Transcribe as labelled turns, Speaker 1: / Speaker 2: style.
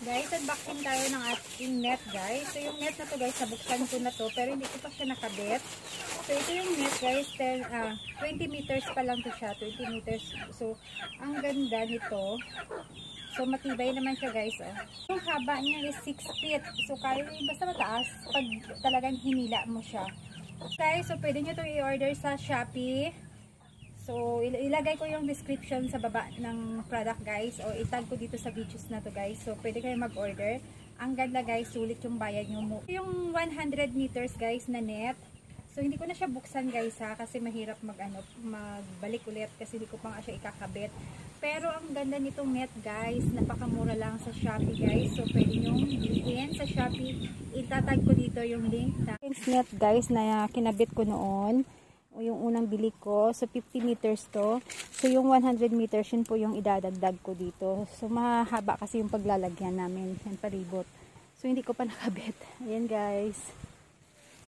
Speaker 1: Guys, unboxing tayo ng ating net, guys. So, yung net na to, guys, nabuksan ko na to, pero hindi ko pa siya nakabit. So, ito yung net, guys, 20 meters pa lang to siya, 20 meters. So, ang ganda nito. So, matibay naman siya, guys. Yung haba niya is 6 feet. So, kaya basta mataas pag talagang hinila mo siya. Guys, so, pwede nyo to i-order sa Shopee. So, ilagay ko yung description sa baba ng product, guys. O itag ko dito sa videos na to, guys. So, pwede kayo mag-order. Ang ganda, guys. Sulit yung bayad nyo. Yung 100 meters, guys, na net. So, hindi ko na siya buksan, guys, ha. Kasi mahirap magbalik ulit. Kasi hindi ko pa nga siya ikakabit. Pero, ang ganda nitong net, guys. Napakamura lang sa Shopee, guys. So, pwede nyo bilhin sa Shopee. Itatag ko dito yung link. Net, guys, na kinabit ko noon. O yung unang bili ko. So, 50 meters to. So, yung 100 meters yun po yung idadagdag ko dito. So, mahaba kasi yung paglalagyan namin. Yan, palibot. So, hindi ko pa nakabit. Ayan, guys.